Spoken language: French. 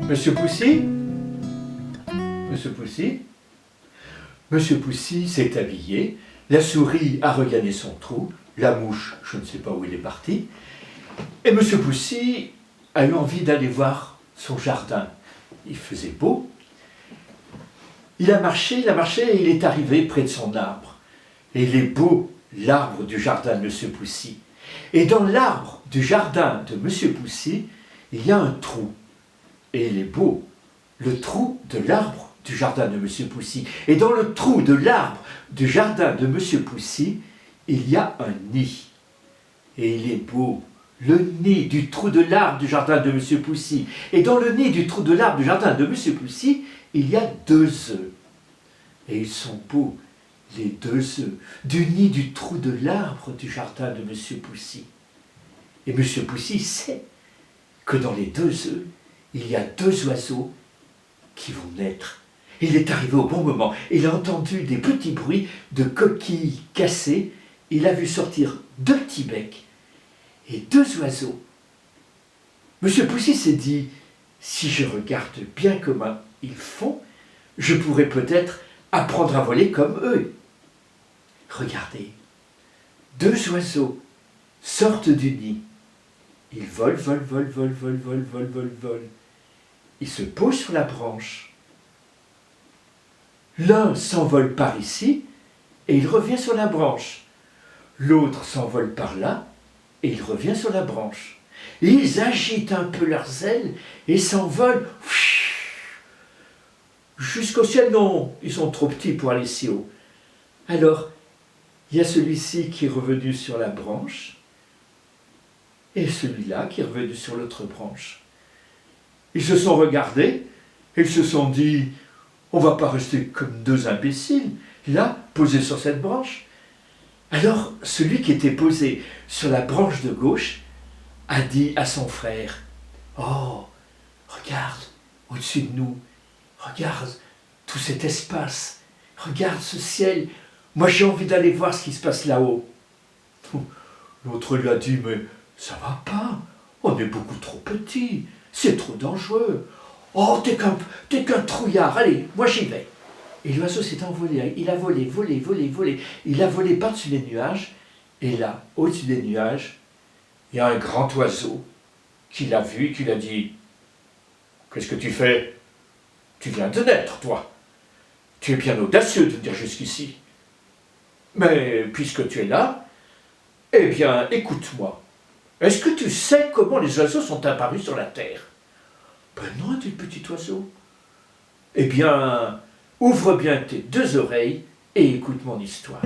Monsieur Poussy? Monsieur Poussy? Monsieur Poussy s'est habillé, la souris a regagné son trou, la mouche, je ne sais pas où il est parti, et Monsieur Poussy a eu envie d'aller voir son jardin. Il faisait beau. Il a marché et il est arrivé près de son arbre. Et il est beau, l'arbre du jardin de Monsieur Poussy. Et dans l'arbre du jardin de Monsieur Poussy, il y a un trou. Et il est beau, le trou de l'arbre du jardin de Monsieur Poussy. Et dans le trou de l'arbre du jardin de Monsieur Poussy, il y a un nid. Et il est beau, le nid du trou de l'arbre du jardin de Monsieur Poussy. Et dans le nid du trou de l'arbre du jardin de Monsieur Poussy, il y a 2 œufs. Et ils sont beaux, les 2 œufs, du nid du trou de l'arbre du jardin de Monsieur Poussy. Et Monsieur Poussy sait que dans les 2 œufs, il y a 2 oiseaux qui vont naître. Il est arrivé au bon moment. Il a entendu des petits bruits de coquilles cassées. Il a vu sortir 2 petits becs et 2 oiseaux. Monsieur Poussy s'est dit, si je regarde bien comment ils font, je pourrais peut-être apprendre à voler comme eux. Regardez, 2 oiseaux sortent du nid. Ils volent, volent, volent, volent, volent, volent, volent, volent, volent. Ils se posent sur la branche. L'un s'envole par ici et il revient sur la branche. L'autre s'envole par là et il revient sur la branche. Ils agitent un peu leurs ailes et s'envolent jusqu'au ciel. Non, ils sont trop petits pour aller si haut. Alors, il y a celui-ci qui est revenu sur la branche et celui-là qui est revenu sur l'autre branche. Ils se sont regardés et ils se sont dit, on ne va pas rester comme 2 imbéciles, là, posés sur cette branche. Alors, celui qui était posé sur la branche de gauche a dit à son frère, oh, regarde au-dessus de nous, regarde tout cet espace, regarde ce ciel, moi j'ai envie d'aller voir ce qui se passe là-haut. L'autre lui a dit, mais ça va pas, on est beaucoup trop petits, c'est trop dangereux. Oh, t'es qu'un trouillard, allez, moi j'y vais. Et l'oiseau s'est envolé, il a volé, volé, volé, volé. Il a volé par-dessus les nuages, et là, au-dessus des nuages, il y a un grand oiseau qui l'a vu et qui l'a dit, qu'est-ce que tu fais? Tu viens de naître, toi. Tu es bien audacieux de venir jusqu'ici. Mais puisque tu es là, eh bien, écoute-moi. Est-ce que tu sais comment les oiseaux sont apparus sur la terre? Ben non, dit le petit oiseau. Eh bien, ouvre bien tes 2 oreilles et écoute mon histoire.